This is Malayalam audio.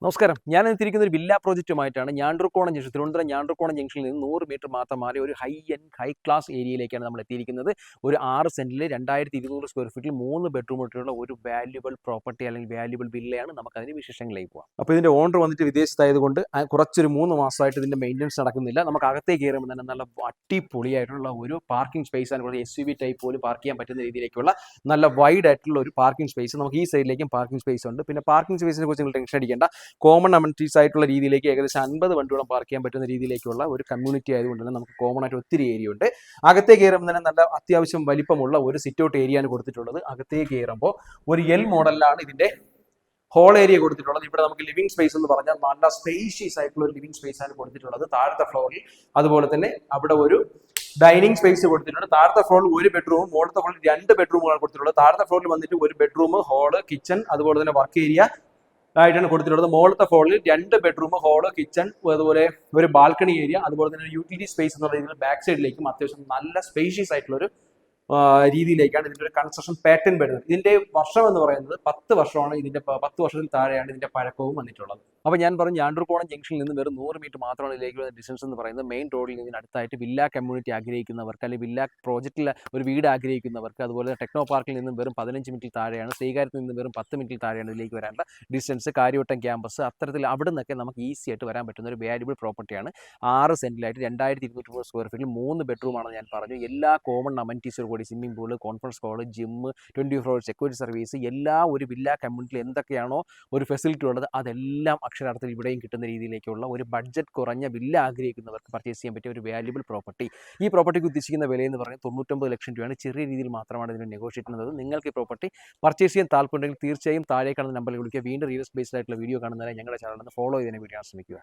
നമസ്കാരം. ഞാൻ എത്തിയിരിക്കുന്ന ഒരു വില്ല പ്രോജക്റ്റുമായിട്ടാണ്. ഞാണ്ടർകോണം ജംഗ്ഷൻ, തിരുവനന്തപുരം ഞാണ്ടർകോണം ജംഗ്ഷനിൽ നിന്ന് 100 മീറ്റർ മാത്രം മാറി ഒരു ഹൈ ക്ലാസ് ഏരിയയിലേക്കാണ് നമ്മൾ എത്തിയിരിക്കുന്നത്. ഒരു 6 സെന്റിൽ 2200 സ്ക്വയർ ഫീറ്റിൽ 3 ബെഡ്റൂം ഇട്ടുള്ള ഒരു വാല്യുബിൾ പ്രോപ്പർട്ടി അല്ലെങ്കിൽ വാല്യുബിൾ വില്ലയാണ്. നമുക്കതിന് വിശേഷങ്ങളിലേക്ക് പോകാം. അപ്പോൾ ഇതിന്റെ ഓണർ വന്നിട്ട് വിദേശത്തായതുകൊണ്ട് കുറച്ചൊരു 3 മാസമായിട്ട് ഇതിന്റെ മെയിൻ്റനൻസ് നടക്കുന്നില്ല. നമുക്ക് അകത്തേക്ക് കയറുമ്പോൾ തന്നെ നല്ല അടിപൊളിയായിട്ടുള്ള ഒരു പാർക്കിംഗ് സ്പേസ് ആണ്. SUV ടൈപ്പ് പോലും പാർക്ക് ചെയ്യാൻ പറ്റുന്ന രീതിയിലേക്കുള്ള നല്ല വൈഡ് ആയിട്ടുള്ള ഒരു പാർക്കിംഗ് സ്പേസ്. നമുക്ക് ഈ സൈഡിലേക്കും പാർക്കിംഗ് സ്പേസ് ഉണ്ട്. പിന്നെ പാർക്കിംഗ് സ്പേസിനെ കുറിച്ച് നിങ്ങൾ ടെൻഷൻ അടിക്കേണ്ട. കോമൺ അമ്യൂണിറ്റീസ് ആയിട്ടുള്ള രീതിയിലേക്ക് ഏകദേശം 50 വണ്ടിയോളം പാർക്ക് ചെയ്യാൻ പറ്റുന്ന രീതിയിലേക്കുള്ള ഒരു കമ്മ്യൂണിറ്റി ആയതുകൊണ്ട് തന്നെ നമുക്ക് കോമൺ ആയിട്ട് ഒത്തിരി ഏരിയ ഉണ്ട്. അകത്തേക്ക് കയറുമ്പോൾ തന്നെ നല്ല അത്യാവശ്യം വലിപ്പമുള്ള ഒരു സിറ്റ് ഔട്ട് ഏരിയയാണ് കൊടുത്തിട്ടുള്ളത്. അകത്തേക്ക് കയറുമ്പോൾ ഒരു എൽ മോഡലിലാണ് ഇതിന്റെ ഹോൾ ഏരിയ കൊടുത്തിട്ടുള്ളത്. ഇവിടെ നമുക്ക് ലിവിംഗ് സ്പേസ് എന്ന് പറഞ്ഞാൽ നല്ല സ്പേഷ്യസ് ആയിട്ടുള്ള ഒരു ലിവിംഗ് സ്പേസ് ആണ് കൊടുത്തിട്ടുള്ളത്. താഴത്തെ ഫ്ലോറിൽ അതുപോലെ തന്നെ അവിടെ ഒരു ഡൈനിങ് സ്പേസ് കൊടുത്തിട്ടുണ്ട്. താഴത്തെ ഫ്ലോറിൽ ഒരു ബെഡ്റൂമും മുകളിലത്തെ ഫ്ലോറിൽ 2 ബെഡ്റൂമുകളാണ് കൊടുത്തിട്ടുള്ളത്. താഴത്തെ ഫ്ലോറിൽ വന്നിട്ട് ഒരു ബെഡ്റൂം, ഹോള്, കിച്ചൺ, അതുപോലെ തന്നെ വർക്ക് ഏരിയ ആയിട്ടാണ് കൊടുത്തിട്ടുള്ളത്. മുകളിലത്തെ ഫ്ലോറിൽ 2 ബെഡ്റൂം, ഹോള്, കിച്ചൺ, അതുപോലെ ഒരു ബാൽക്കണി ഏരിയ, അതുപോലെ തന്നെ യൂട്ടിലിറ്റി സ്പേസ് എന്നുള്ള രീതിയിൽ ബാക്ക് സൈഡിലേക്കും അത്യാവശ്യം നല്ല സ്പേഷ്യസ് ആയിട്ടുള്ള ഒരു രീതിയിലേക്കാണ് ഇതിന്റെ ഒരു കൺസ്ട്രക്ഷൻ പാറ്റേൺ വരുന്നത്. ഇതിന്റെ വർഷം എന്ന് പറയുന്നത് 10 വർഷമാണ്. ഇതിന്റെ 10 വർഷത്തിൽ താഴെയാണ് ഇതിന്റെ പഴക്കവും വന്നിട്ടുള്ളത്. അപ്പോൾ ഞാൻ പറഞ്ഞു, ഞാണ്ടർകോണം ജംഗ്ഷനിൽ നിന്ന് വെറും 100 മീറ്റർ മാത്രമാണ് ഇതിലേക്ക് വരുന്ന ഡിസ്റ്റൻസ് എന്ന് പറയുന്നത്. മെയിൻ റോഡിൽ നിന്ന് അടുത്തായിട്ട് വില്ല കമ്മ്യൂണിറ്റി ആഗ്രഹിക്കുന്നവർക്ക്, അല്ലെങ്കിൽ വില്ല പ്രോജക്റ്റിൽ ഒരു വീട് ആഗ്രഹിക്കുന്നവർക്ക്, അതുപോലെ ടെക്നോ പാർക്കിൽ നിന്നും വെറും 15 മിനിറ്റിൽ താഴെയാണ്, ശ്രീകാര്യത്തിൽ നിന്ന് വെറും 10 മിനിറ്റിൽ താഴെയാണ് ഇതിലേക്ക് വരാനുള്ള ഡിസ്റ്റൻസ്. കാര്യവട്ടം ക്യാമ്പസ്, അത്തരത്തിൽ അവിടെ നിന്നൊക്കെ നമുക്ക് ഈസി ആയിട്ട് വരാൻ പറ്റുന്ന ഒരു വാല്യുബിൾ പ്രോപ്പർട്ടിയാണ്. 6 സെന്റിലായിട്ട് 2200 സ്ക്വയർ ഫീറ്റിൽ 3 ബെഡ്റൂമാണെന്ന് ഞാൻ പറഞ്ഞു. എല്ലാ കോമൺ അമനിറ്റീസോട് കൂടി swimming pool, conference hall, gym, 24 security service, എല്ലാ ഒരു വില്ല കമ്മ്യൂണിറ്റിയിൽ എന്തൊക്കെയാണോ ഒരു ഫെസിലിറ്റി ഉള്ളത് അതെല്ലാം അക്ഷരാർത്ഥത്തിൽ ഇവിടെയും കിട്ടുന്ന രീതിയിലേക്കുള്ള ഒരു ബഡ്ജറ്റ് കുറഞ്ഞ വില്ല ആഗ്രഹിക്കുന്നവർക്ക് പർച്ചേസ് ചെയ്യാൻ പറ്റിയ ഒരു വാല്യുബിൾ പ്രോപ്പർട്ടി. ഈ പ്രോപ്പർട്ടിക്ക് ഉദ്ദേശിക്കുന്ന വില എന്ന് പറയുന്നത് 99 ലക്ഷം രൂപയാണ്. ചെറിയ രീതിയിൽ മാത്രമാണ് ഇതിന് നെഗോഷിയേറ്റ് ചെയ്യുന്നത്. നിങ്ങൾക്ക് ഈ പ്രോപ്പർട്ടി പർച്ചേസ് ചെയ്യാൻ താല്പര്യമുണ്ടെങ്കിൽ തീർച്ചയായും താഴെ കാണുന്ന നമ്പറിൽ വിളിക്കുക. വീണ്ടും റിയൽ എസ്റ്റേറ്റ് ബേസ്ഡ് ആയിട്ടുള്ള വീഡിയോ കാണുന്നതിനായി ഞങ്ങളുടെ ചാനൽ ഫോളോ ചെയ്തതിനെ വീഡിയോ ശ്രമിക്കുക.